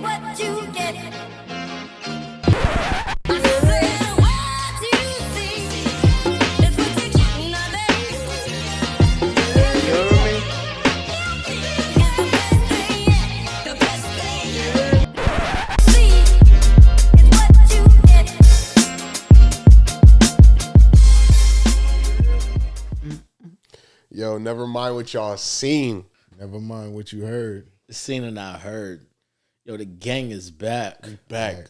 what you get. I said, what you see is what you get. Now, baby, You know what I mean? it's the best thing yet. The best thing yet. See is what you get. Yo, never mind what y'all seen. Never mind what you heard. Seen and I heard. Yo, the gang is back. Back.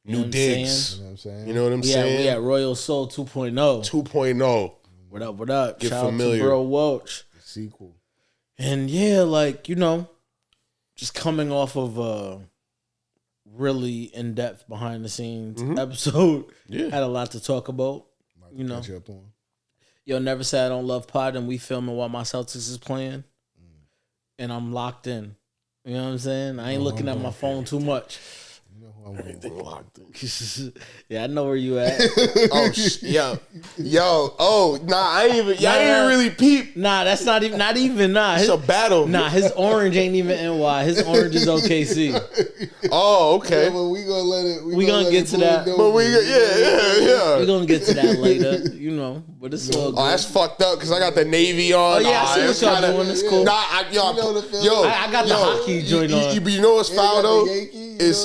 You know New what I'm digs. You know what I'm saying? You know what I'm We saying? at Royal Soul 2.0. 2.0. What up, what up? Get Shout familiar. out to Bro Welch. The sequel. And yeah, like, you know, just coming off of a really in-depth behind the scenes episode. Yeah. Had a lot to talk about. About to You know. catch up on. Yo, never say I don't love pod, and we filming while my Celtics is playing. And I'm locked in. You know what I'm saying? I ain't looking at my phone too much. You know who I'm Everything going locked in. Yeah, I know where you at. Oh, yo. Oh, nah, I ain't even, y'all ain't even really peep. Nah, that's not even, nah. It's a battle. Nah, his orange ain't even NY. His orange is OKC. Oh, okay. Yeah, but we gonna let it. We gonna get to that. But yeah. We're gonna get to that later, you know. But it's all good. Oh, that's fucked up because I got the Navy on. Oh, yeah, I see what it's y'all kinda- doing. It's cool. Nah, You know the feeling. I got the hockey joint on. You know what's foul though? It's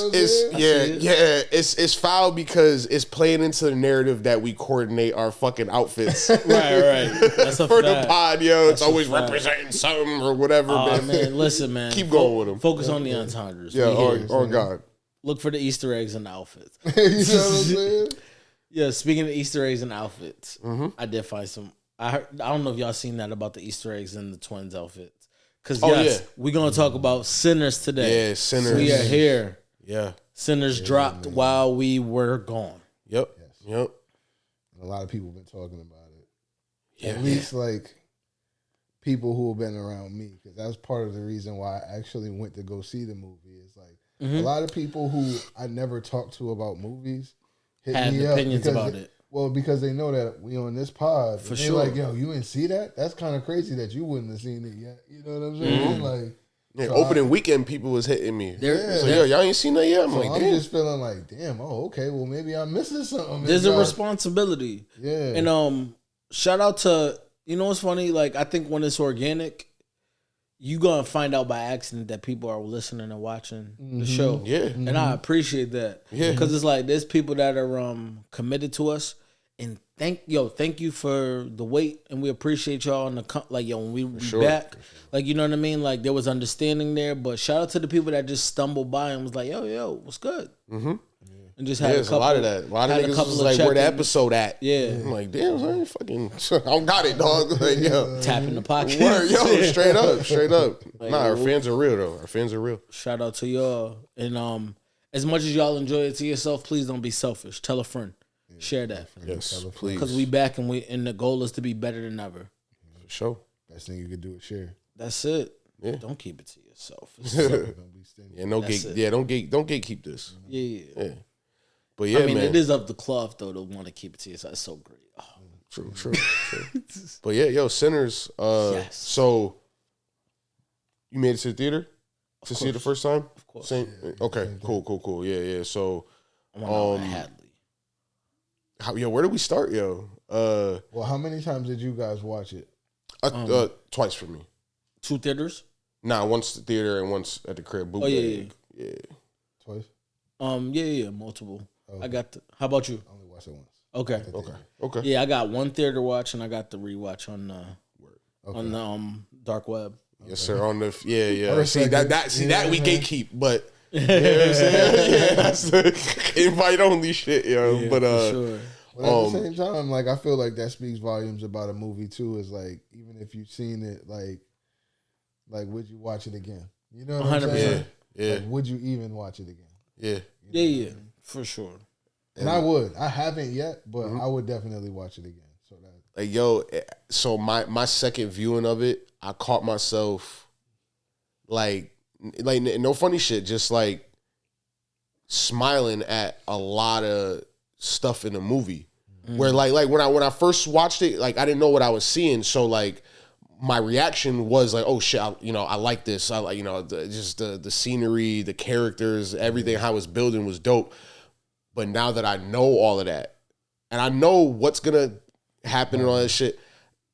It's foul because it's playing into the narrative that we coordinate our fucking outfits Right. That's a for the fact. pod, yo. It's a always fact. representing something or whatever, Oh, man. man, listen, man. Keep going with 'em. Focus on the entendres. Yeah, We here. oh God. Look for the Easter eggs in the outfits. You know what I'm saying? Yeah, speaking of Easter eggs and outfits, I did find some. I don't know if y'all seen that about the Easter eggs in the twins' outfits. Because yes, we're gonna talk about Sinners today. Yeah, Sinners. We are here. Yeah. Sinners dropped while we were gone. Yep. And a lot of people have been talking about it. Yeah. At least like people who have been around me, because that's part of the reason why I actually went to go see the movie. Is like a lot of people who I never talked to about movies hit Have me up opinions because about they- it. Well, because they know that we on this pod. For and they sure. like, yo, you didn't see that? That's kind of crazy that you wouldn't have seen it yet. You know what I'm saying? Like, Yeah, so opening weekend, people was hitting me. There- So, yo, y'all ain't seen that yet? I'm So like, I'm damn. just feeling like, damn, oh, okay, well, maybe I'm missing something. There's Maybe a I- responsibility. Yeah. And shout out to, you know what's funny? Like, I think when it's organic, you gonna find out by accident that people are listening and watching the show. Yeah. And I appreciate that. Yeah. Because it's like there's people that are committed to us. And thank you for the wait, and we appreciate y'all on the when we be sure. back, like, you know what I mean. Like, there was understanding there, but shout out to the people that just stumbled by and was like, yo, what's good, and just had There's a lot of that. A lot of had a niggas couple was of like, where the check-ins. episode at? Yeah. I'm like, damn, I ain't fucking, I don't got it, dog. Like, yo. Tapping the pocket. Word, yo, straight up. Like, Nah, our fans are real, though. Our fans are real. Shout out to y'all, and as much as y'all enjoy it to yourself, please don't be selfish. Tell a friend, share that, Yes, please. because we back and the goal is to be better than ever. For sure. Best thing you could do is share. That's it. Yeah. Don't keep it to yourself. Don't be stingy. Yeah, no That's gate. it. Yeah, don't gatekeep this. Yeah. Yeah. But yeah, I mean, man. it is up the cloth though to want to keep it to yourself. It's so great. Oh. True. But yeah, yo, Sinners. Yes. So you made it to the theater to see it the first time? Of course. Same. Okay. Cool. Yeah. So, I went out at Hadley. where did we start, yo? Well, how many times did you guys watch it? Twice for me. 2 theaters. Nah, once the theater and once at the crib. Oh yeah. Twice? Yeah, multiple. I got the. How about you? I only watched it once. Okay. Okay. Yeah, I got 1 theater watch and I got the rewatch on the dark web. Yes, sir. On the yeah. First, See second. that we gatekeep, but you know what I'm saying? Yeah, that's the invite only shit, yo. Yeah, but for sure. But at the same time, like, I feel like that speaks volumes about a movie too. Is like, even if you've seen it, like would you watch it again? You know what I'm 100%. saying? Yeah. Like, would you even watch it again? Yeah. Yeah, for sure. And I would. I haven't yet, but I would definitely watch it again. So that Like, yo, so my second viewing of it, I caught myself like no funny shit, just like smiling at a lot of stuff in the movie. Where like when I first watched it, like I didn't know what I was seeing. So like my reaction was like, oh shit, I like this. I like, just the scenery, the characters, everything, how it's building was dope. But now that I know all of that, and I know what's gonna happen and all that shit,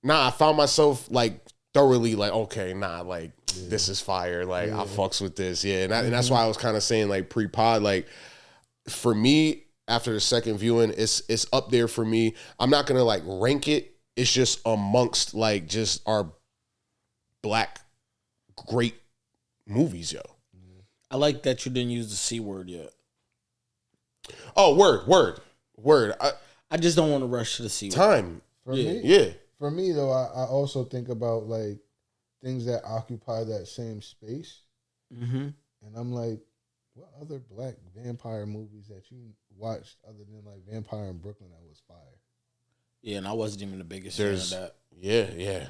I found myself like thoroughly like, okay, like this is fire. Like I fucks with this, and that's why I was kind of saying like pre-pod, like for me after the second viewing, it's up there for me. I'm not gonna like rank it. It's just amongst like just our black great movies, yo. I like that you didn't use the C word yet. Oh, word. I just don't want to rush to the C word. Time. For me, Yeah. For me though, I also think about like things that occupy that same space, and I'm like, what other black vampire movies that you watched other than like Vampire in Brooklyn that was fire? Yeah, and I wasn't even the biggest fan of that. Yeah.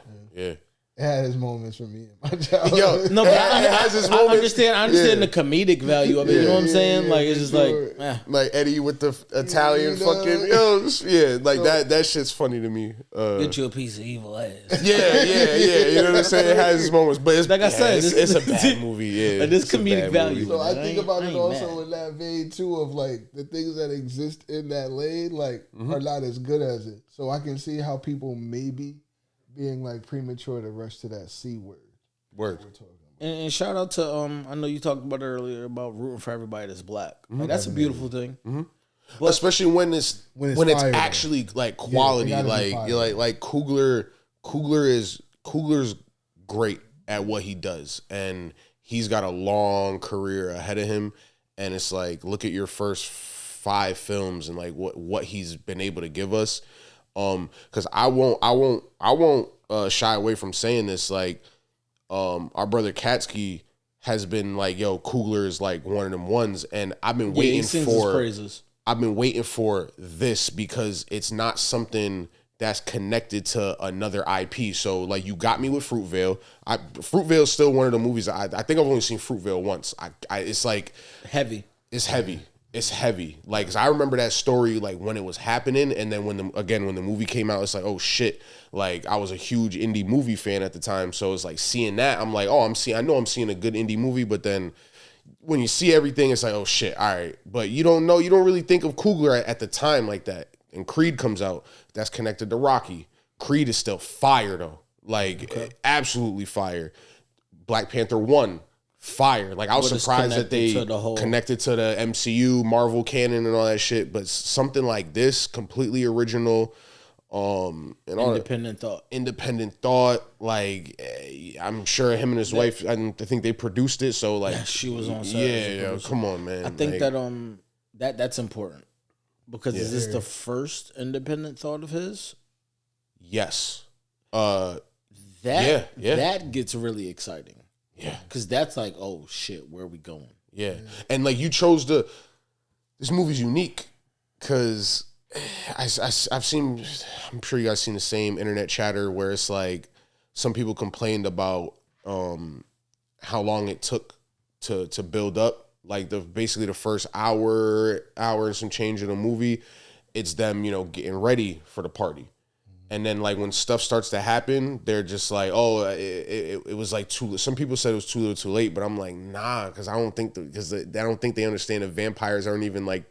It had its moments for me in my childhood. Yo, No, but it has its I moments. understand the comedic value of it. You know what I'm saying? Like it's just like, like Eddie with the Italian fucking like that shit's funny to me. Get you a piece of evil ass. Yeah. You know what I'm saying? It has its moments, but it's Like I said, it's a bad movie. Yeah, Like, there's it's a comedic bad value. movie. So I I think ain't- about I it ain't also mad. in that vein too of like the things that exist in that lane like are not as good as it. So I can see how people may be being like premature to rush to that C word. Word. We're talking about. And shout out to I know you talked about it earlier about rooting for everybody that's black. Like, that's a beautiful thing. But especially when it's fire, actually like quality, it gotta be like fire. you're like Coogler's great at what he does, and he's got a long career ahead of him. And it's like, look at your first 5 films and like what he's been able to give us. Because I won't shy away from saying this. Like, our brother Katsky has been like, yo, Coogler is like one of them ones, and I've been He waiting sings his for. praises. I've been waiting for this because it's not something that's connected to another IP. So like you got me with Fruitvale. Fruitvale is still one of the movies I think I've only seen Fruitvale once. It's like Heavy. it's heavy. It's heavy. Like 'cause I remember that story like when it was happening, and then when the movie came out, it's like, oh shit. Like I was a huge indie movie fan at the time, so it's like seeing that, I'm like, oh, I know I'm seeing a good indie movie, but then when you see everything, it's like, oh shit, all right. But you don't really think of Coogler at the time like that. And Creed comes out, that's connected to Rocky. Creed is still fire though. Like absolutely fire. Black Panther 1, fire. Like I was But it's surprised that they connected to the whole- connected to the MCU, Marvel canon and all that shit. But something like this, completely original, and all independent thought. Like I'm sure him and his wife, I think they produced it. So like, she was on set as a Yeah, producer. come on, man. I think like, that's important because is this the first independent thought of his? yes. That gets really exciting. Yeah. Because that's like, oh shit, where are we going? Yeah. And like you chose this movie's unique because I've seen, I'm sure you guys seen the same internet chatter where it's like some people complained about how long it took to build up. Like basically the first hour and some change of the movie, it's them, getting ready for the party. And then like when stuff starts to happen, they're just like, oh, it was like too. Some people said it was too little, too late, but I'm like, nah, because I don't think they understand that vampires aren't even like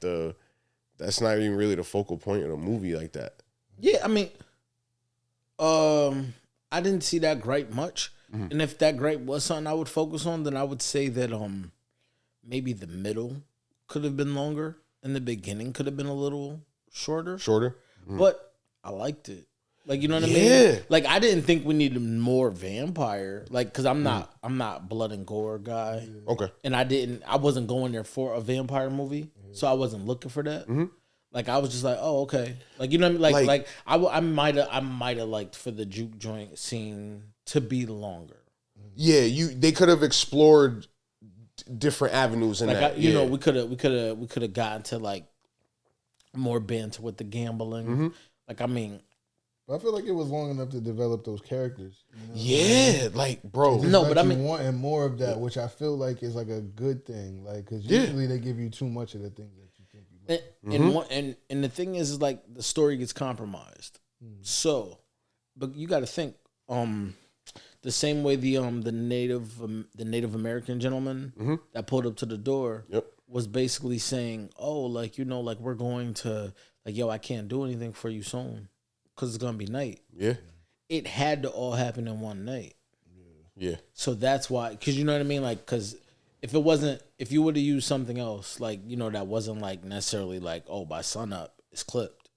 that's not even really the focal point of the movie like that. Yeah, I mean, I didn't see that gripe much, and if that gripe was something I would focus on, then I would say that maybe the middle could have been longer, and the beginning could have been a little shorter. But I liked it. Like, you know what I mean? Like, I didn't think we needed more vampire. Like, because I'm not blood and gore guy. Okay. And I wasn't going there for a vampire movie, so I wasn't looking for that. Like, I was just like, oh, okay. Like, you know what I mean? Like I might have liked for the juke joint scene to be longer. Yeah, they could have explored different avenues in Like, that. we could have gotten to like more banter with the gambling. Like, I mean. But I feel like it was long enough to develop those characters. Yeah, like, bro. No, but I mean, wanting more of that, which I feel like is like a good thing. Like, because usually they give you too much of the things that you think you like. And the thing is like the story gets compromised. So, but you got to think. The same way the Native American gentleman that pulled up to the door was basically saying, "Oh, like like we're going to like yo, I can't do anything for you soon because it's gonna be night." Yeah. It had to all happen in one night. Yeah. So that's why, because you know what I mean, like because if you would have used something else, like that wasn't like necessarily like by sun up it's clipped,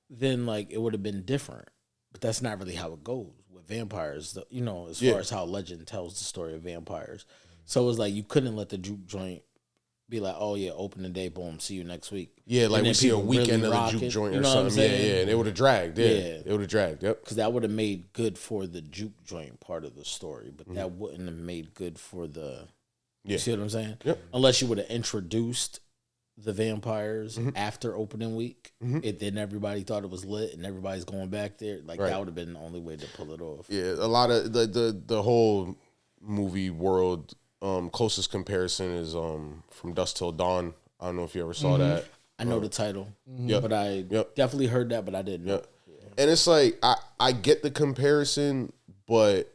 then like it would have been different. But that's not really how it goes with vampires, as far as how legend tells the story of vampires. So it was like you couldn't let the juke joint be like, oh yeah, open the day, boom, see you next week. Yeah, like we see a weekend really of the juke joint or you know what I'm something. Yeah, saying? yeah, and it would have dragged. Yeah, it would have dragged. Yep. Because that would have made good for the juke joint part of the story, but that wouldn't have made good for the. You see what I'm saying? Yep. Unless you would have introduced the vampires after opening week, then everybody thought it was lit and everybody's going back there. Like that would have been the only way to pull it off. Yeah, a lot of the whole movie world. Closest comparison is From Dusk Till Dawn. I don't know if you ever saw that. I know the title, Yep. but I definitely heard that, but I didn't know. Yep. And it's like I get the comparison, but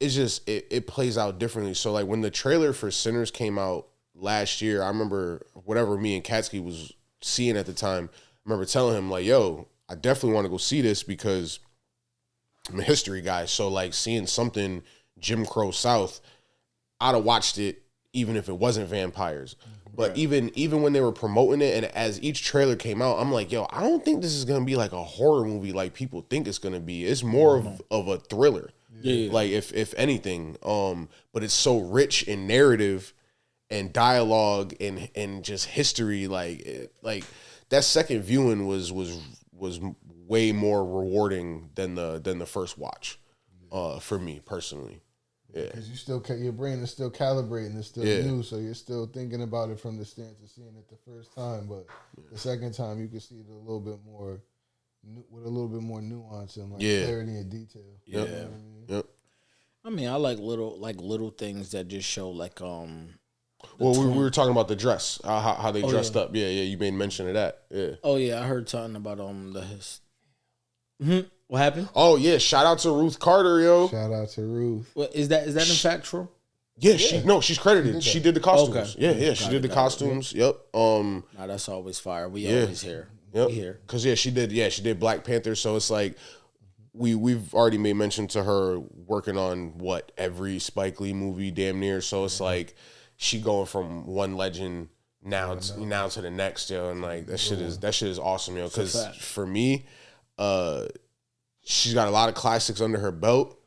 it's just it plays out differently. So like when the trailer for Sinners came out last year, I remember whatever me and Katsky was seeing at the time, I remember telling him like, yo, I definitely want to go see this because I'm a history guy. So like seeing something Jim Crow South, I'd have watched it even if it wasn't vampires. But even when they were promoting it and as each trailer came out, I'm like, yo, I don't think this is going to be like a horror movie like people think it's going to be. It's more of a thriller. Yeah. Like if anything. But it's so rich in narrative and dialogue and just history. Like that second viewing was way more rewarding than the first watch for me personally. Yeah, because your brain is still calibrating, it's still new, so you're still thinking about it from the stance of seeing it the first time, but the second time you can see it a little bit more, with a little bit more nuance and like clarity and detail. Yeah, you know what I mean? Yep. I mean, I like little things that just show like Well, we were talking about the dress, how they dressed up. Yeah, you made mention of that. Yeah. Oh yeah, I heard talking about What happened? Oh yeah, shout out to Ruth Carter, yo. Shout out to Ruth. What is that in fact true? Yeah, she's credited. She did the costumes. Okay. Yeah, she did the costumes. Yep. Nah, that's always fire. We always hear. Yep. We hear. Cause she did Black Panther. So it's like we've already made mention to her working on every Spike Lee movie damn near. So it's like she going from one legend now to the next, yo, and like that shit is awesome, yo. Cause for me, she's got a lot of classics under her belt,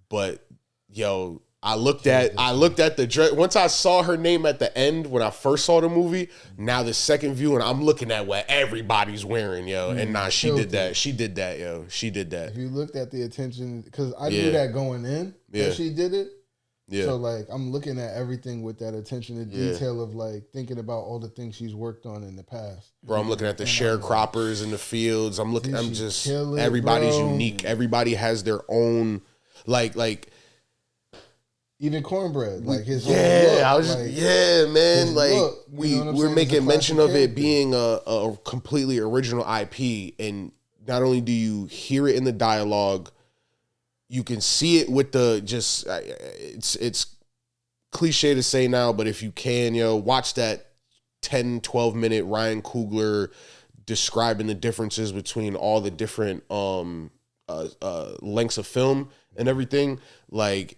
but yo, I looked at the dress. Once I saw her name at the end when I first saw the movie, now the second view, and I'm looking at what everybody's wearing, yo. And she did that. She did that, yo. She did that. If you looked at the attention, because I knew that going in, that she did it. Yeah. So like I'm looking at everything with that attention to detail of like thinking about all the things she's worked on in the past. Bro, I'm looking at the sharecroppers in the fields. Everybody's unique. Everybody has their own like even Cornbread, like his man. Like look, we're making mention of it being a completely original IP, and not only do you hear it in the dialogue, you can see it with the it's cliche to say now, but if you can, watch that 10, 12 minute Ryan Coogler describing the differences between all the different lengths of film and everything. Like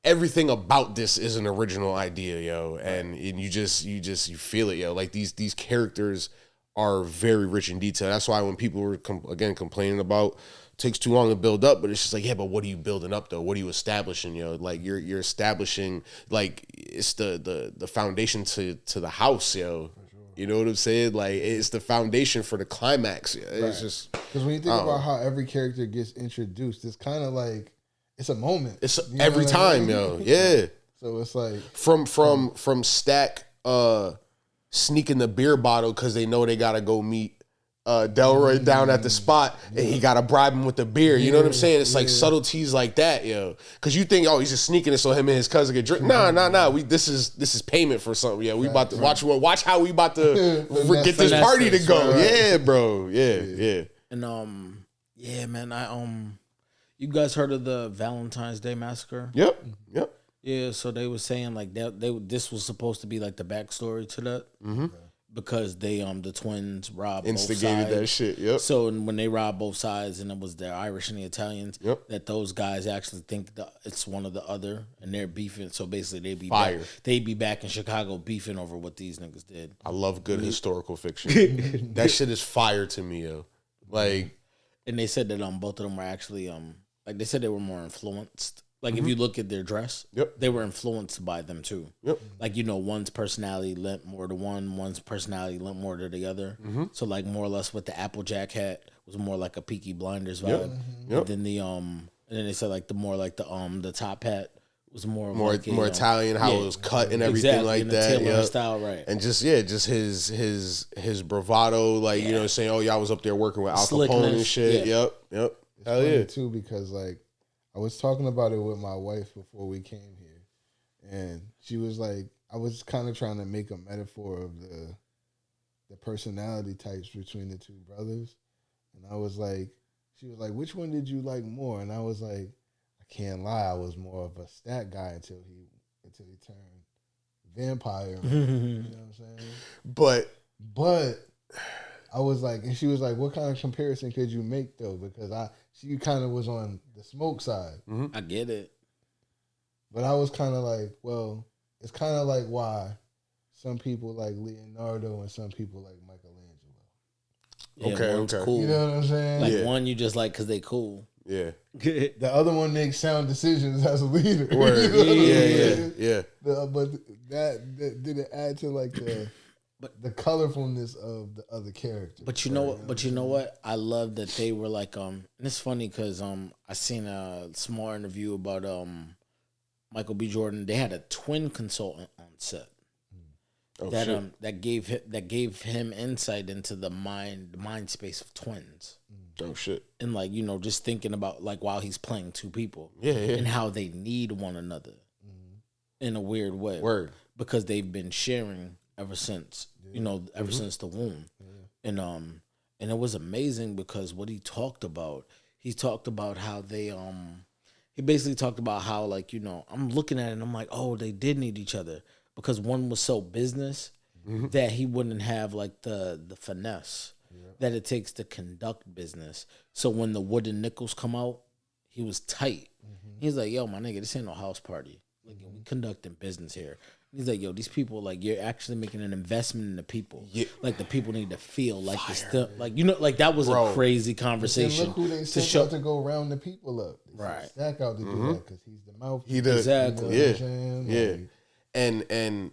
everything about this is an original idea, yo, and you feel it, yo. Like these characters are very rich in detail. That's why when people were complaining about takes too long to build up, but it's just like, yeah, but what are you building up though? What are you establishing, yo? Like you're establishing, like it's the foundation to the house, yo. You know what I'm saying? Like it's the foundation for the climax. Yeah. It's just because when you think about how every character gets introduced, it's kind of like it's a moment. It's every time, yo. Yeah. So it's like from Stack sneaking the beer bottle because they know they gotta go meet Delroy down at the spot, and he gotta bribe him with the beer. You know what I'm saying? It's like subtleties like that, yo. Because you think, oh, he's just sneaking it so him and his cousin can drink. Nah. This is payment for something. Yeah, we about to watch how we about to get this party to go. Right. Yeah, bro. Yeah. And yeah, man, You guys heard of the Valentine's Day massacre? Yep. Yep. Yeah, so they were saying like this was supposed to be like the backstory to that, because they the twins robbed Instigated both that sides. shit. Yep. So when they robbed both sides, and it was the Irish and the Italians, Yep. that those guys actually think it's one of the other, and they're beefing. So basically, Fire. they'd be back in Chicago beefing over what these niggas did. I love good historical fiction. That shit is fire to me, yo. Like, And they said that both of them were actually like they said they were more influenced. Like if you look at their dress, Yep. they were influenced by them too. Yep. Like one's personality lent more to one, one's personality lent more to the other. So like more or less what the Applejack hat was more like a Peaky Blinders vibe. Yep. And then and then they said like the top hat was more more like Italian, how it was cut and everything exactly, like in the that. tailored Yep. style, right? And just his bravado, like saying, "Oh, y'all was up there working with Al Capone and Slickness, shit." yeah. Yep. It's Hell funny yeah. too, because like I was talking about it with my wife before we came here, and she was like, I was kind of trying to make a metaphor of the personality types between the two brothers, and I was like, she was like, which one did you like more? And I was like, I can't lie, I was more of a stat guy until he turned vampire. You know what I'm saying? But I was like, and she was like, what kind of comparison could you make though? Because she kind of was on the smoke side. I get it. But I was kind of like, well, it's kind of like why some people like Leonardo and some people like Michelangelo. Yeah, Okay, one's okay. cool. You know what I'm saying? Like Yeah. one you just like because they cool. Yeah. The other one makes sound decisions as a leader. Word. You know what I'm Yeah. saying? Yeah. But that did it add to like the colorfulness of the other characters. But you know what? I love that they were like and it's funny because I seen a small interview about Michael B. Jordan. They had a twin consultant on set Oh, that shit. that gave him insight into the mind space of twins. Oh shit. And like just thinking about like while he's playing two people, Yeah. and how they need one another in a weird way. Word. Because they've been sharing ever since ever since the womb, and it was amazing because what he talked about how they he basically talked about how like I'm looking at it and I'm like, oh, they did need each other because one was so business that he wouldn't have like the finesse that it takes to conduct business. So when the wooden nickels come out, he was tight. He's like, yo, my nigga, this ain't no house party. Like, we conducting business here. He's like, yo, these people, like, you're actually making an investment in the people. Yeah. Like, the people need to feel like it's still, like, like that was Bro. a crazy And conversation look who they to sent show. out to go round the people up. They sent Right. Stack out to do that because he's the mouth. He does. Exactly. Yeah. You know what I'm saying? Yeah. Like, And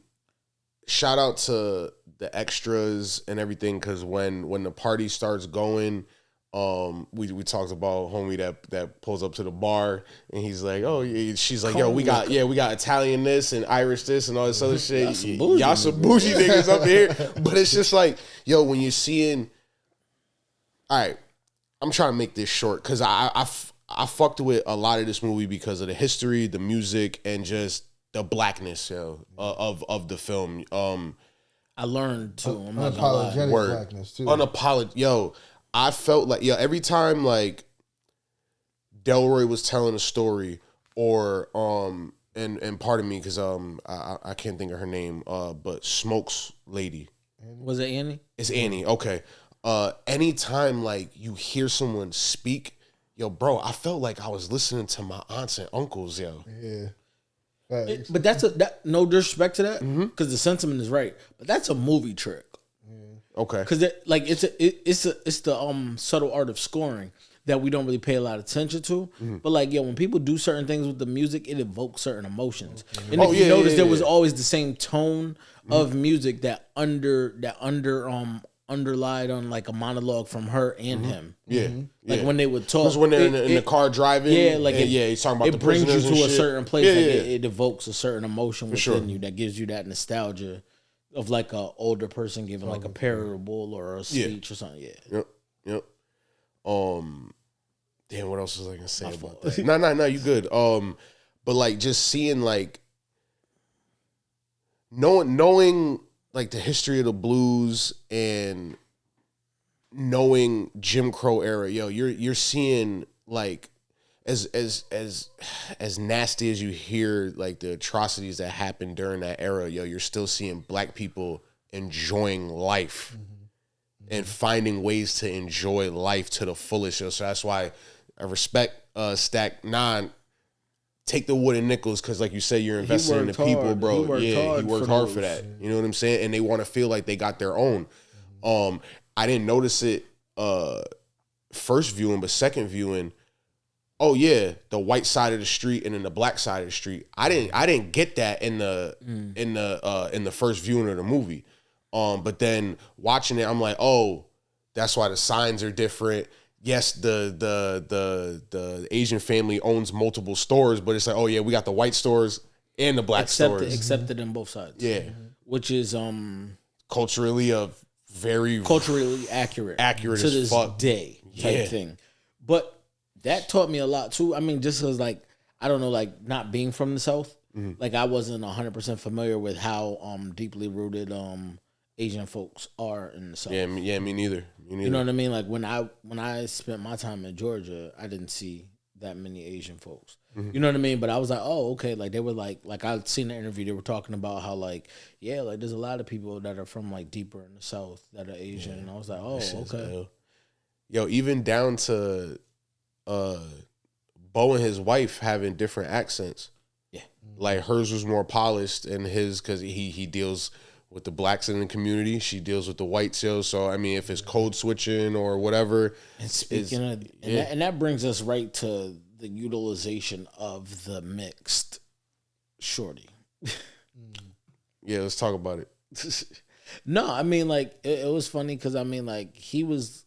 shout out to the extras and everything, because when the party starts going, we talked about homie that pulls up to the bar and he's like, oh yeah, she's like, yo, we got Italian this and Irish this and all this other shit. Y'all some bougie niggas up here. But it's just like, yo, when you're seeing, all right, I'm trying to make this short because I fucked with a lot of this movie because of the history, the music, and just the blackness, yo, of the film. I learned too. I'm not gonna lie. unapologetic Word. blackness too. Yo, I felt like, every time like Delroy was telling a story, or and pardon me because I can't think of her name, but Smoke's lady. Was it Annie? It's Annie. Okay. Anytime like you hear someone speak, yo, bro, I felt like I was listening to my aunts and uncles, yo. Yeah. Facts. But that no disrespect to that, because the sentiment is right. But that's a movie trick. Okay. Because like it's the subtle art of scoring that we don't really pay a lot of attention to. But like when people do certain things with the music, it evokes certain emotions. And if you notice, there was always the same tone of music that underlied on like a monologue from her and him. Yeah. Like when they would talk, Because when they're in the car driving, he's talking about it the brings you prisoners and to a shit. certain place. Yeah, like yeah. it evokes a certain emotion within sure. you that gives you that nostalgia of like a older person giving like a parable or a speech or something. Yeah. Yep. Damn, what else was I gonna say about that? No, you good. But like just seeing like knowing like the history of the blues and knowing Jim Crow era, yo, you're seeing like, as nasty as you hear like the atrocities that happened during that era, yo, you're still seeing black people enjoying life and finding ways to enjoy life to the fullest. Yo. So that's why I respect Stack 9. Take the wooden nickels because, like you said, you're investing in the people, hard. bro. He worked hard for for those. that. You know what I'm saying? And they want to feel like they got their own. I didn't notice it first viewing, but second viewing, oh yeah, the white side of the street and then the black side of the street. I didn't get that in the first viewing of the movie. But then watching it, I'm like, oh, that's why the signs are different. Yes, the Asian family owns multiple stores, but it's like, oh yeah, we got the white stores and the black stores. Accepted in both sides. Yeah. Which is Culturally very accurate as to this fuck. day type Yeah. thing. But that taught me a lot too. I mean, just because like I don't know, like not being from the South, like I wasn't 100% familiar with how deeply rooted Asian folks are in the South. Yeah, me neither. You know what I mean? Like when I spent my time in Georgia, I didn't see that many Asian folks. You know what I mean? But I was like, oh, okay. Like they were like I'd seen the interview. They were talking about how like, yeah, like there's a lot of people that are from like deeper in the South that are Asian. And I was like, oh, okay. Yo, even down to Bo and his wife having different accents. Yeah. Like hers was more polished and his, because he deals with the blacks in the community. She deals with the whites, yo. So, I mean, if it's code switching or whatever. And speaking of, and that brings us right to the utilization of the mixed shorty. Yeah, let's talk about it. No, I mean, like, it was funny because, I mean, like, he was,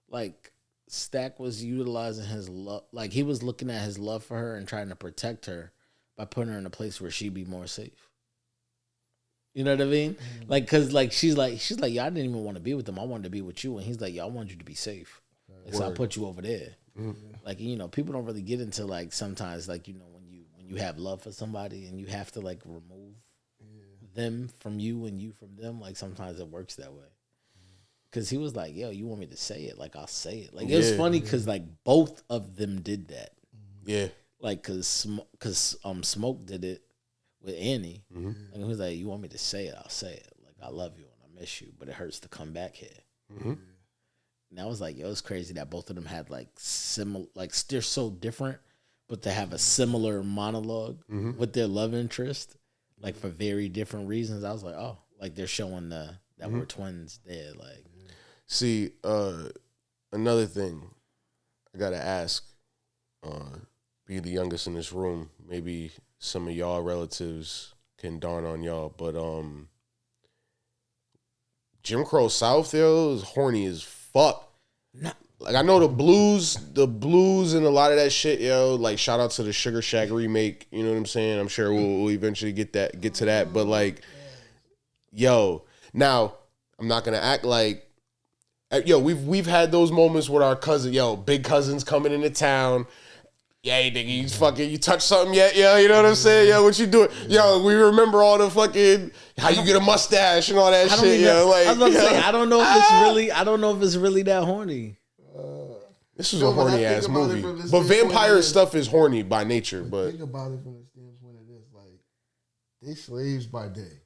like, Stack was utilizing his love. Like, he was looking at his love for her and trying to protect her by putting her in a place where she'd be more safe. You know what I mean? Like, because, like, she's like, yeah, I didn't even want to be with them. I wanted to be with you. And he's like, yeah, I want you to be safe. Like, so I put you over there. Like, you know, people don't really get into, like, sometimes, like, you know, when you have love for somebody and you have to, like, remove them from you and you from them, like, sometimes it works that way. Because he was like, yo, you want me to say it? Like, I'll say it. Like, it was funny because, like, both of them did that. Yeah. Like, because Smoke did it with Annie. And he was like, you want me to say it? I'll say it. Like, I love you and I miss you, but it hurts to come back here. And I was like, yo, it's crazy that both of them had, like, similar, like, they're so different, but to have a similar monologue with their love interest, like, for very different reasons. I was like, oh, like, they're showing that we're twins there. Like, see, another thing I got to ask, be the youngest in this room, maybe some of y'all relatives can dawn on y'all, but Jim Crow South, yo, is horny as fuck. nah, Like, I know the blues and a lot of that shit, yo. Like, shout out to the Sugar Shack remake. You know what I'm saying? I'm sure we'll eventually get to that. But like, yo, now I'm not gonna act like, yo, we've had those moments with our cousin, yo, big cousins coming into town. Yeah, nigga, you touch something yet? Yo, you know what I'm saying? Yo, what you doing? Yo, we remember all the fucking how you get a mustache and all that shit. Yo, like, I was about to say, I don't know if it's really that horny. this is No, a but I horny think ass about it movie. from this But standpoint, vampire it is. stuff is horny by nature. But think about it from the standpoint of this, like they slaves by day.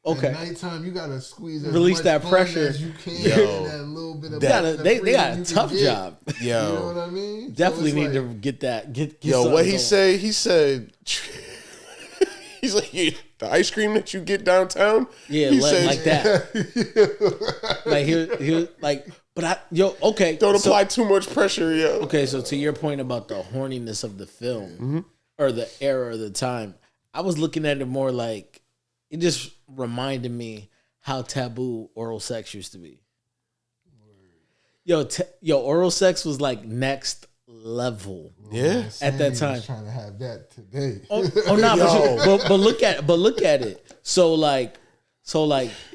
Okay. At nighttime, you gotta squeeze as Release much that fun pressure. as you can. Yo. And that little bit of They got freedom a you tough can get. job. yo, You know what I mean? Definitely So need it's to like, get that. Get yo, something what he going. say? He said, he's like, yeah, the ice cream that you get downtown. Yeah, he like that. Like here, like, but okay. Don't so- apply too much pressure, yo. Okay, so to your point about the horniness of the film or the era of the time, I was looking at it more like it just reminded me how taboo oral sex used to be. Yo, oral sex was like next level. Yeah. At that Sandy time. was trying to have that today. Oh no, but look at it. So like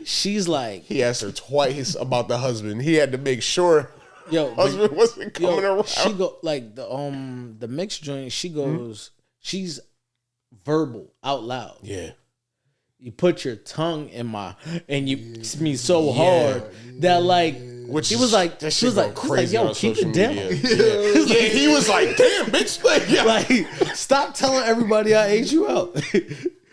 she's like, He asked her twice about the husband. He had to make sure yo, but- husband wasn't coming around. she go like the mixed joint. She goes, she's verbal out loud. Yeah. You put your tongue in my, and you kiss me so hard that like Which he was like, that he shit was go like, crazy yo, on keep social it down. media. Yeah, he was like, damn, bitch. Like, yeah. Like, stop telling everybody I ate you out.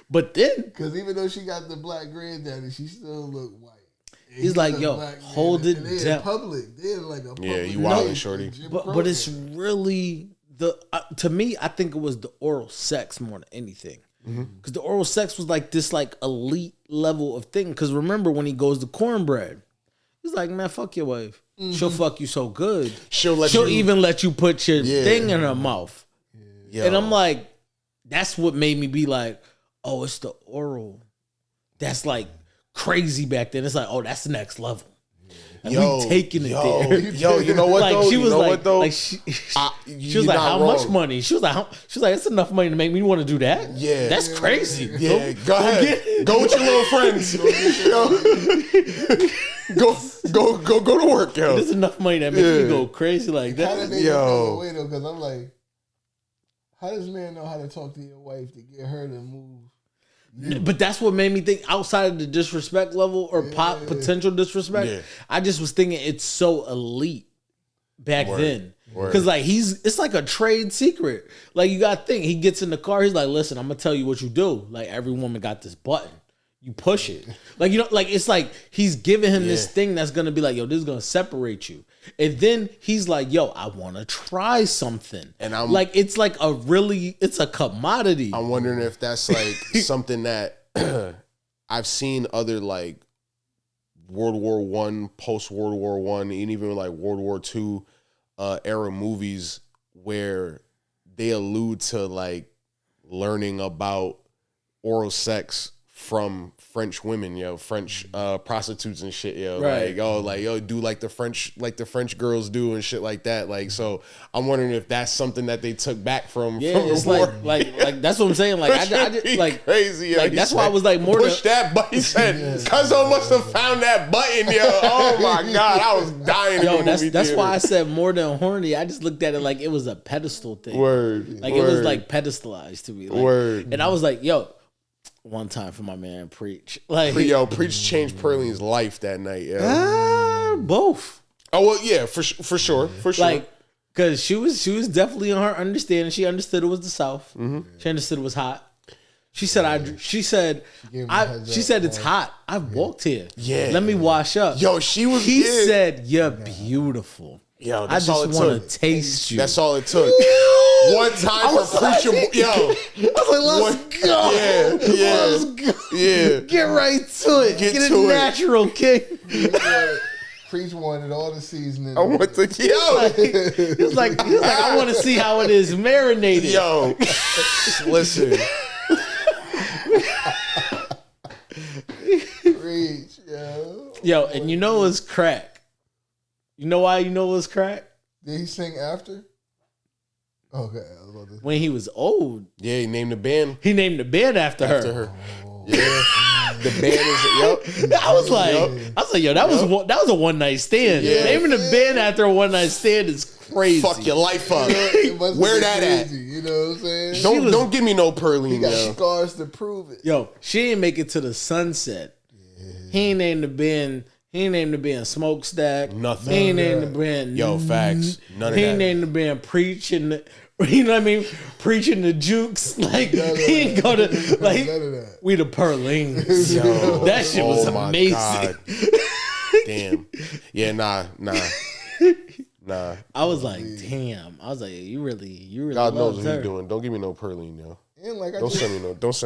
But then Because even though she got the black granddaddy, she still look white. And he's like, a yo, black hold man, it and they down. In public. They're like a public. Yeah, you wildin', shorty. Jim But Crow it's area. really to me, I think it was the oral sex more than anything. Because the oral sex was like this like elite level of thing. Because remember when he goes to cornbread, he's like, man, fuck your wife. She'll fuck you so good. She'll even let you put your Yeah. thing in her mouth. Yo. And I'm like, that's what made me be like, oh, it's the oral. That's like crazy back then. It's like, oh, that's the next level. Like, we taking it there. Yo, you know what Like though? she You was know like, what though? like she was You're like, not how much wrong. money? She was like, it's enough money to make me want to do that. Yeah. That's crazy. Yeah, go ahead. get it. Go with your little friends. go to work, yo. There's enough money that makes Yeah. me go crazy like How did that. they Yo. feel away though? Because I'm like, how does man know how to talk to your wife to get her to move? But that's what made me think outside of the disrespect level or potential disrespect. Yeah. I just was thinking it's so elite back then. Word. Because like it's like a trade secret. Like you got to think, he gets in the car, he's like, listen, I'm gonna tell you what you do. Like every woman got this button. You push it. Like, you know, like it's like he's giving him this thing that's gonna be like, yo, this is gonna separate you. And then he's like, yo, I wanna try something. And I'm like, it's like it's a commodity. I'm wondering if that's like something that I've seen other like World War One, post World War One, and even like World War Two era movies where they allude to like learning about oral sex from French women, yo, French prostitutes and shit, yo, Right. do like the French girls do and shit like that. Like, so I'm wondering if that's something that they took back from Yeah, the it's war. like that's what I'm saying. Like I just like crazy, yo. like, He that's why I said, was like more push than that button. He said, "Cuzzo must have found that button, yo." Oh my god, I was dying. yo. in the movie That's why I theater. said more than horny. I just looked at it like it was a pedestal thing. Word, Like word, it was like pedestalized to me. Like, word. and I was like, yo, one time for my man Preach. Like Preach changed Pearline's life that night, yo. both. Oh well, yeah, for sure. Like, cause she was definitely in her understanding. She understood it was the South. She understood it was hot. She said she said it's hot. I walked here. Yeah. Let me wash up. Yo, she was. He yeah. said, "You're beautiful. Yo, I that's all just it want took. to taste you." That's all it took. One time for preacher, yo. I was like, let's go. Yeah, Let's go. yeah. Get right to it. Get Get to it it. natural, king. Preach wanted all the seasoning. I want to, yo, He was like, I want to see how it is marinated. yo. Listen, Preach, yo. Yo, and you know it's crack. You know why you know it's crack? Did he sing after? Okay, I was about to. When he was old, yeah, he named the band he named the band after after her. her. Yeah, the band is I was like, yo, that was a one night stand. Yeah. Naming the band after a one night stand is crazy. Fuck your life up. It must have Where been that at? crazy, you know what I'm saying? Don't give me no He Pearline, got yo. scars to prove it. Yo, she didn't make it to the sunset. He ain't named the band. He ain't named the band Smokestack. Nothing. He ain't named the band. Yo, facts. None of He ain't that. named the band Preaching. You know what I mean? Preaching the jukes. Like he ain't go to like None of that. we the Pearlings. Yo, That shit was my amazing. God. Damn. Yeah, nah. I was like, damn. I was like, you really God knows loved what her. he's doing. Don't give me no Pearline, yo. And like Don't send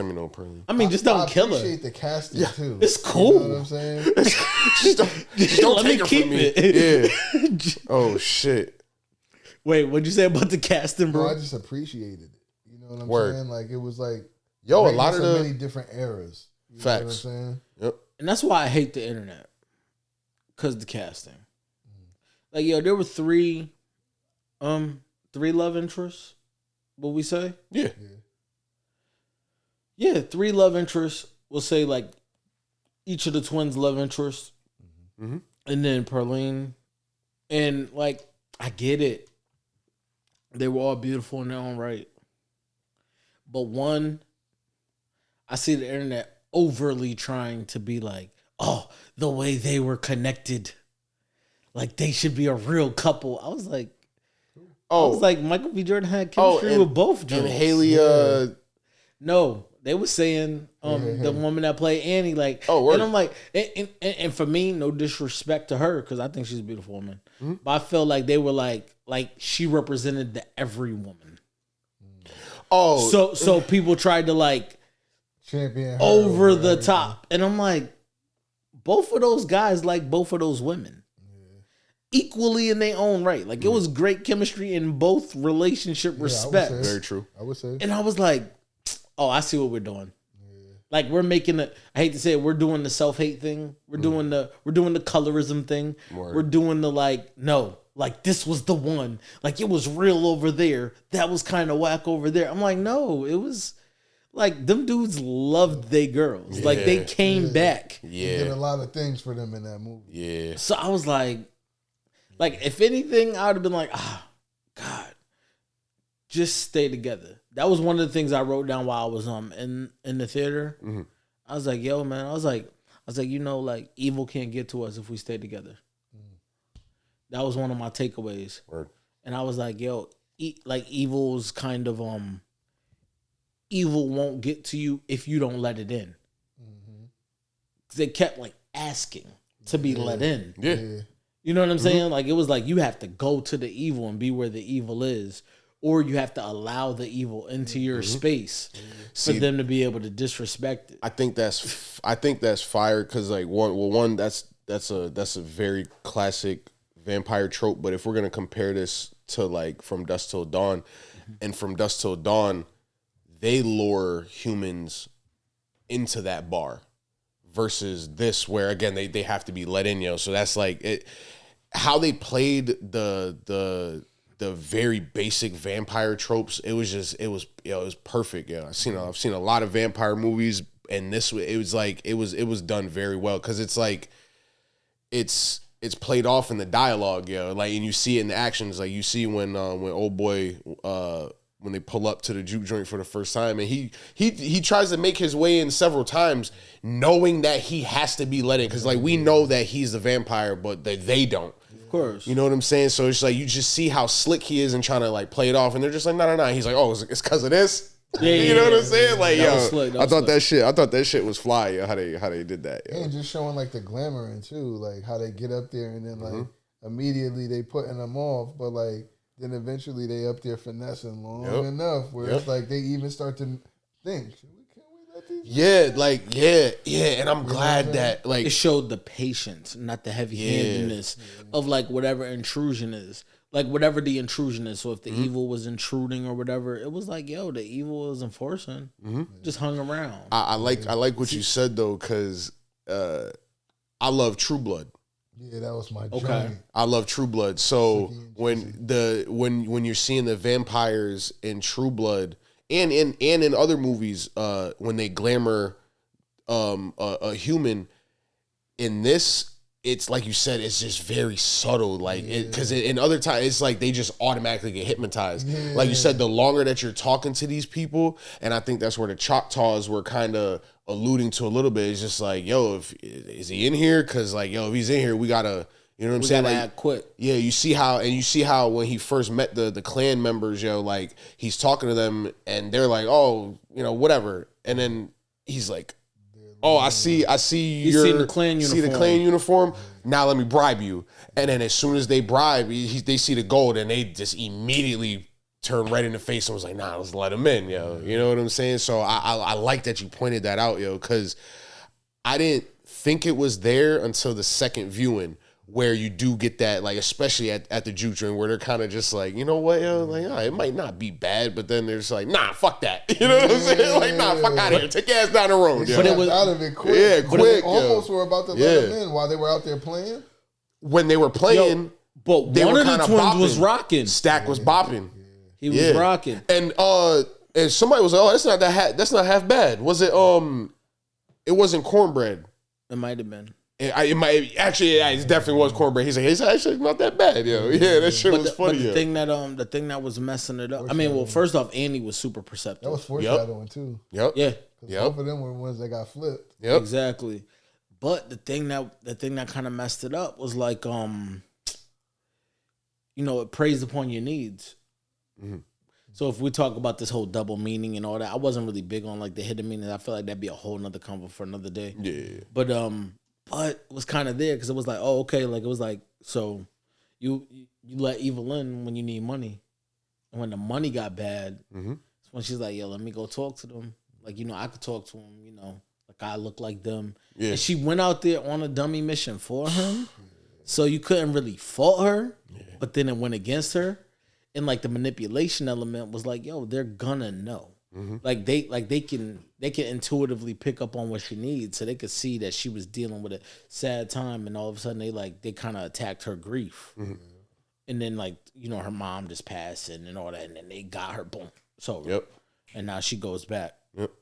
me no Pearline. I mean, just don't I kill her. appreciate the casting too. it's cool. You know what I'm saying? Just don't Let take me her keep from me. it. Yeah. Oh shit. Wait, what'd you say about the casting, Bro, bro? I just appreciated it. You know what I'm Word. saying? Like it was like Yo, a written lot of so the many different eras. You Facts. Know what I'm saying? Yep. And that's why I hate the internet. Cause the casting. Like, yo, there were three love interests. What we say? Yeah. Yeah, three love interests. We'll say like each of the twins' love interests. Mm-hmm. And then Pearline. And like, I get it. They were all beautiful in their own right. But one, I see the internet overly trying to be like, oh, the way they were connected. like they should be a real couple. I was like, Oh, Michael B. Jordan had chemistry with both and Jones. Haley. No, they were saying the woman that played Annie, like, word. and I'm like, and for me, no disrespect to her because I think she's a beautiful woman, but I feel like they were like she represented the every woman. Oh, So people tried to like champion her over the everything. top, and I'm like, both of those guys like both of those women equally in their own right. Like it was great chemistry in both relationship respects. very true. I would say. And I was like, oh, I see what we're doing. Like we're making I hate to say it, we're doing the self-hate thing. We're doing the colorism thing. Word. We're doing the like, no, like this was the one. Like it was real over there. That was kind of whack over there. I'm like, no, it was like them dudes loved they girls. Like they came back. He did a lot of things for them in that movie. Yeah. So I was like if anything, I would have been like, God, just stay together. That was one of the things I wrote down while I was in the theater. Mm-hmm. I was like, yo, man, I was like, you know, like evil can't get to us if we stay together. That was one of my takeaways. Word. And I was like, yo, like evil's kind of evil won't get to you if you don't let it in. They kept like asking to be let in. Yeah. You know what I'm saying? Like it was like you have to go to the evil and be where the evil is, or you have to allow the evil into your space for them to be able to disrespect it. I think that's fire because like one that's a very classic vampire trope. But if we're gonna compare this to like From Dusk Till Dawn, and From Dusk Till Dawn, they lure humans into that bar. Versus this, where again they have to be let in, So that's like it. How they played the very basic vampire tropes. It was perfect. I've seen a lot of vampire movies, and it was done very well because it's like it's played off in the dialogue, Like, and you see it in the actions, like you see when old boy when they pull up to the juke joint for the first time, and he tries to make his way in several times, knowing that he has to be let in, because like we know that he's the vampire, but that they don't. Of course. You know what I'm saying? So it's like you just see how slick he is and trying to like play it off, and they're just like, no. He's like, oh, it's because of this. You know what I'm saying? Like, That was slick. I thought that shit was fly. How they did that. And just showing like the glamour and too, like how they get up there and then like immediately they putting them off, but like then eventually they up there finessing long enough where it's like they even start to think, can we let these? And I'm glad that like It showed the patience, not the heavy-handedness of like whatever intrusion is. Like whatever the intrusion is. So if the evil was intruding or whatever, it was like, yo, the evil was enforcing. Just hung around. I like what you said though, because I love True Blood. Yeah, that was my Okay. journey. I love True Blood. So when you're seeing the vampires in True Blood and in other movies, when they glamour a human, in this, it's like you said, it's just very subtle. Like because in other times it's like they just automatically get hypnotized. Yeah. Like you said, the longer that you're talking to these people, and I think that's where the Choctaws were kind of alluding to a little bit. It's just like, yo, is he in here? Because like, yo, if he's in here, we gotta, you know what I'm saying? Gotta Like, act quick. yeah, you see how when he first met the clan members, like he's talking to them and they're like, oh, whatever, and then he's like, oh, I see your seen the clan see the uniform. clan uniform. Now let me bribe you. And then as soon as they bribe, they see the gold and they just immediately turn right in the face and was like, nah, let's let him in, yo. You know what I'm saying? So I like that you pointed that out, yo, because I didn't think it was there until the second viewing, where you do get that, like, especially at the juke joint, where they're kind of just like, you know what, yo, like, it might not be bad, but then they're just like, nah, fuck that. You know what I'm saying? Like, nah, fuck out of here. Take your ass down the road. They Yo. But it snapped was- out of it quick. Yeah, But quick, they almost yo. were about to Yeah. let them in while they were out there playing. When they were playing, But they one were of the kinda twins was bopping. rocking. Stack was bopping. He was rocking. And somebody was like, oh, that's not half bad. Was it it wasn't cornbread. It might have been. It definitely was cornbread. He's like, it's actually not that bad, yo. Yeah, that shit was funny. But the yo. thing that was messing it up. I mean, well, first off, Andy was super perceptive. That was foreshadowing too. Yep. Yeah, 'Cause Yep. both of them were the ones that got flipped. Yep. exactly. But the thing that kind of messed it up was like it preys upon your needs. So if we talk about this whole double meaning and all that, I wasn't really big on like the hidden meaning. I feel like that'd be a whole nother convo for another day. Yeah. But it was kind of there because it was like, oh, okay, like it was like, so you let evil in when you need money, and when the money got bad, it's when she's like, yo, let me go talk to them. Like, I could talk to them. Like I look like them. Yeah. And she went out there on a dummy mission for him, so you couldn't really fault her. Yeah. But then it went against her. And like the manipulation element was like, yo, they're gonna know. Like they can intuitively pick up on what she needs, so they could see that she was dealing with a sad time, and all of a sudden they kind of attacked her grief, and then like her mom just passing and all that, and then they got her, boom, so and now she goes back,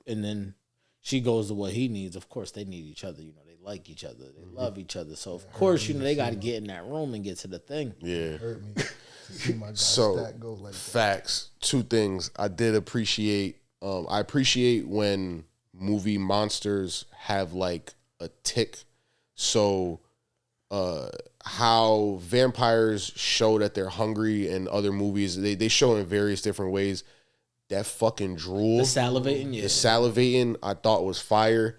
and then she goes to what he needs. Of course, they need each other. They like each other, they love each other, so of course they got to get in that room and get to the thing. Yeah. Hurt me. See my guy's So stat go like that. facts. Two things I did appreciate. I appreciate when movie monsters have like a tick. So how vampires show that they're hungry in other movies, they show in various different ways. That fucking drool, The salivating, the salivating, I thought was fire.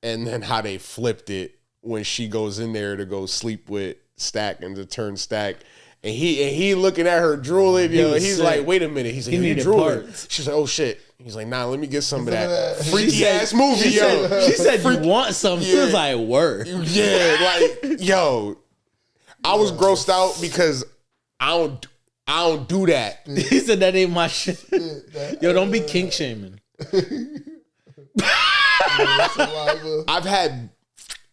And then how they flipped it when she goes in there to go sleep with Stack and to turn Stack. And he looking at her drooling, he's sick. like, wait a minute. He's like, He you needed drooling. parts. She's like, oh shit. He's like, nah, let me get some of Some of that that. freaky ass movie, She said you want something. She was like, word. Yeah, like, yo. I was grossed out because I don't do that. He said that ain't my shit. Yo, don't be kink shaming. Saliva, I've had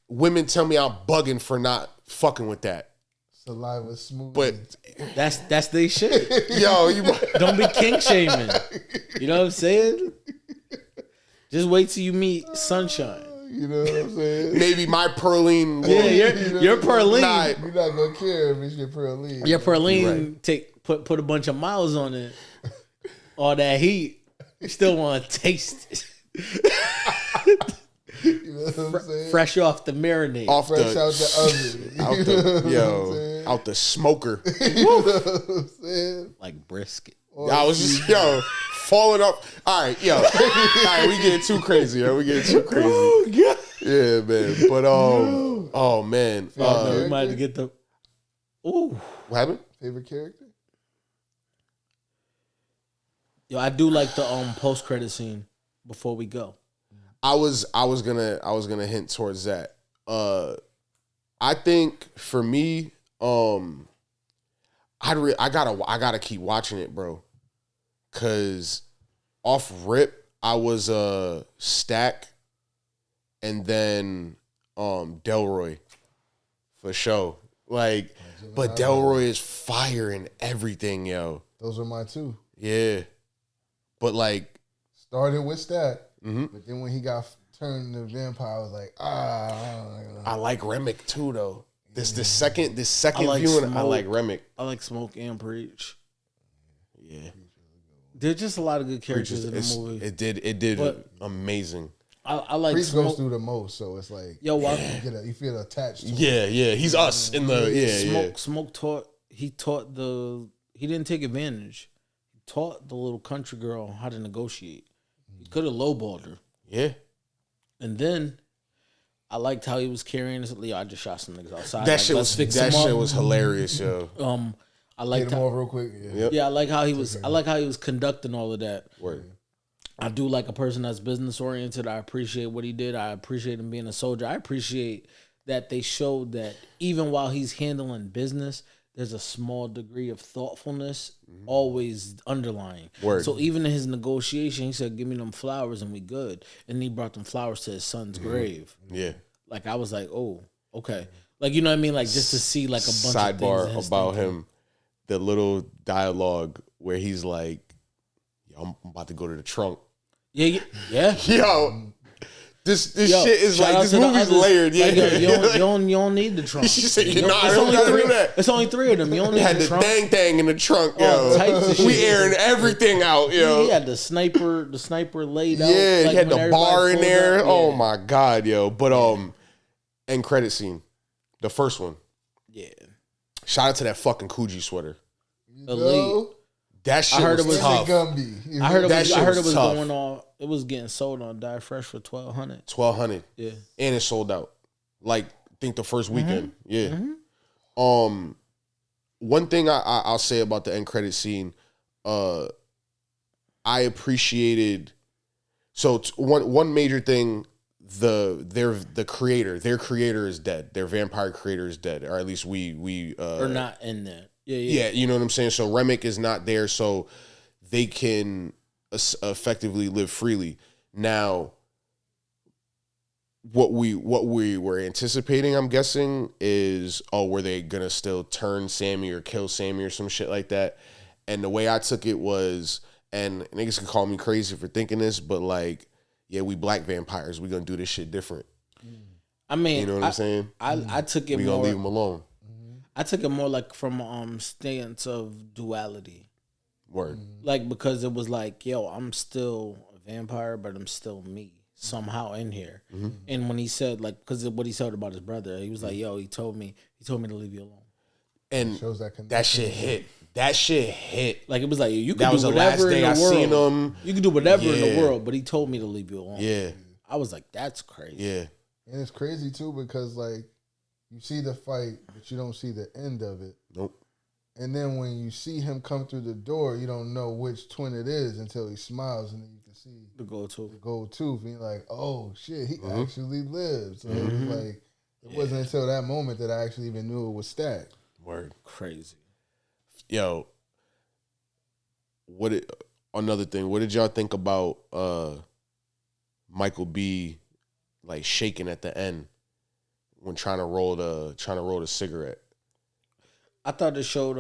women tell me I'm bugging for not fucking with that. saliva smooth. But That's their shit. yo, Don't be kink shaming. You know what I'm saying? Just wait till you meet Sunshine. you know what I'm saying? maybe my Perline will, Yeah, your Perline. Nah, You're not gonna care if it's your Perline. Your Perline put a bunch of miles on it. All that heat. You still want to taste it. You know what I'm saying? Fresh off the marinade. off Fresh the out the oven. out You know what the I'm yo saying? out the smoker. You know what I'm saying? Like brisket. I was just falling up. All right, yo. All right, we getting too crazy. Yo. We getting too crazy. Oh, God. Yeah, man. But oh man. We might have to get the. Ooh. What happened? Favorite character? Yo, I do like the post credit scene before we go. I was gonna hint towards that. I think for me, I gotta keep watching it, bro. Cause off rip, I was Stack, and then Delroy, for sure. Like, but Delroy is fire in everything, yo. Those are my two. Yeah, but like, Started with Stat, but then when he got turned to vampire, I was like, I like Remick too, though. This second like viewing, I Smoke. like Remick. I like Smoke and Preach. Yeah, There's just a lot of good characters in the movie. It did But- amazing. I like Priest Smoke. goes through the most, so it's like Yo, why, you feel attached to him. Yeah, he's us in the Smoke he didn't take advantage. He taught the little country girl how to negotiate. He could have lowballed her. yeah. And then I liked how he was carrying this. I just shot some niggas outside. That Like, shit let's was fix that him shit up. was hilarious, yo. I Get liked him how, off real quick. Yeah. Yep. yeah, I like how he was conducting all of that. Word. I do like a person that's business oriented. I appreciate what he did. I appreciate him being a soldier. I appreciate that they showed that even while he's handling business, there's a small degree of thoughtfulness always underlying. Word. So even in his negotiation, he said, "Give me them flowers and we good." And he brought them flowers to his son's grave. Yeah. Like I was like, "Oh, okay." Like you know what I mean? Like just to see like a bunch of things in Sidebar his about thinking. him, the little dialogue where he's like, "Yo, I'm about to go to the trunk." Yeah. Yo, this Yo, shit is shout like out this to the movie's others. layered. Yeah, Like, yo, you don't need the trunk. She said, You "Nah, don't- I don't gotta do that." It's only three of them. You don't need He had the the trunk. thang in the trunk, yo. All types of We shit. airing everything out, yo. He had the sniper laid out. Yeah, like he had when the bar everybody in pulled there. up. Oh Yeah. my god, yo. But end credit scene, the first one. Yeah. Shout out to that fucking Coogler sweater. Elite. That shit heard was it was tough. Gumby. I heard it That was. shit I heard was it was tough. going on. It was getting sold on Die Fresh for 1,200. 1,200. Yeah. And it sold out. Like, I think the first weekend. Yeah. One thing I'll say about the end credit scene, I appreciated. So one major thing, their creator is dead. Their vampire creator is dead, or at least we Or not in there. Yeah. yeah, you know what I'm saying. So Remick is not there, so they can effectively live freely. Now, what we were anticipating, I'm guessing, is were they gonna still turn Sammy or kill Sammy or some shit like that? And the way I took it was, and niggas can call me crazy for thinking this, but like, yeah, we black vampires, we gonna do this shit different. I mean, You know what I'm saying? I took it We more. gonna leave them alone. I took it more like from stance of duality. Word. Like, because it was like, yo, I'm still a vampire, but I'm still me somehow in here. And when he said, like, because what he said about his brother, he was like, yo, he told me to leave you alone. And Shows that connection. that shit hit. That shit hit. Like, it was like, you could That do was the whatever last day in I the world. seen him. You could do whatever in Yeah. the world, but he told me to leave you alone. Yeah. I was like, that's crazy. Yeah. And it's crazy too because like you see the fight, but you don't see the end of it. Nope. And then when you see him come through the door, you don't know which twin it is until he smiles, and then you can see The go-to. the gold tooth, and you're like, "Oh shit, he actually lives." So it was like it wasn't until that moment that I actually even knew it was Stack. Word. Crazy. Yo. Another thing, what did y'all think about Michael B like shaking at the end when trying to roll the cigarette? I thought it showed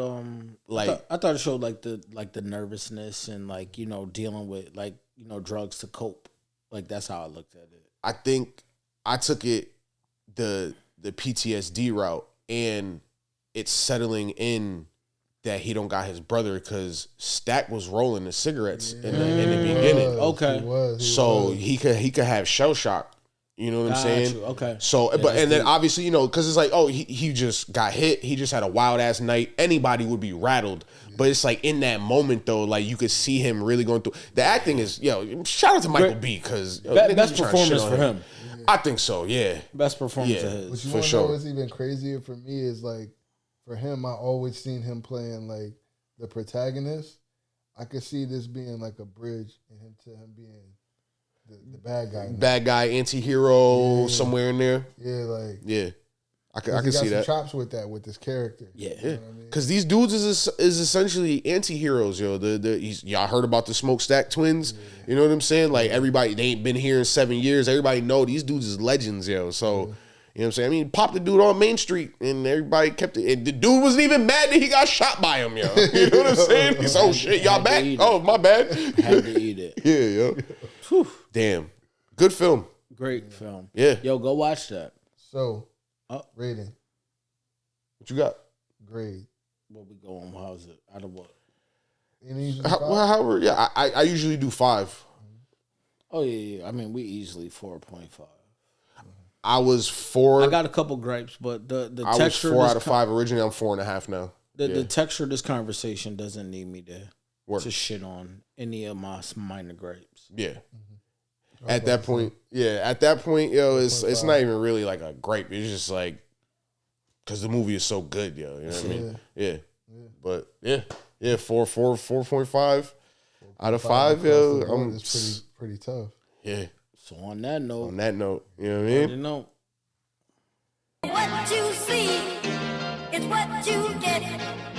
Like- I thought it showed like the nervousness and like, you know, dealing with like, you know, drugs to cope. Like, that's how I looked at it. I think I took it the PTSD route, and it's settling in that he don't got his brother because Stack was rolling the cigarettes in the beginning. Okay. So he could have shell shock. You know what I'm Got saying? you. Okay. So, Yeah, but that's and then deep. obviously, you know, because it's like, oh, he just got hit. He just had a wild ass night. Anybody would be rattled. But it's like in that moment though, like you could see him really going through. The acting is, shout out to Michael B. Because Best performance for him. I think so. Yeah. Best performance Yeah. of his. But you For want to sure. know what's even crazier for me is like, for him, I always seen him playing like the protagonist. I could see this being like a bridge and him being the bad guy. Bad guy, anti-hero, somewhere in there. Yeah, like Yeah. I he can got see some that. chops with that with this character. Yeah. You know what I mean? Because these dudes is essentially anti-heroes, yo. Y'all heard about the Smokestack twins? You know what I'm saying? Like, everybody, they ain't been here in 7 years. Everybody know these dudes is legends, yo. So, you know what I'm saying? I mean, popped the dude on Main Street, and everybody kept it. And the dude wasn't even mad that he got shot by him, yo. You know what I'm saying? He's, oh, shit, y'all Had to back? eat it. Oh, my bad. Had to eat it. Yeah, yo. Damn. Good film. Great film. Yeah. Yo, go watch that. So, Oh. rating, What you got? grade. What we go on? How's it? Out of what? Any However, yeah, I usually do 5. Oh yeah. I mean, we easily 4.5. I was 4. I got a couple gripes, but the I was texture. 4 of out of 5 originally. I'm 4.5 now. The texture of this conversation doesn't need me Work. to shit on any of my minor gripes. Yeah. At that point, yo, it's not even really like a gripe. It's just like, because the movie is so good, yo. You know what I mean? Yeah. But yeah, 4.5 out of 5, yo. It's pretty tough. Yeah. So on that note, On that note, you know what I mean? you know, What you see is what you get.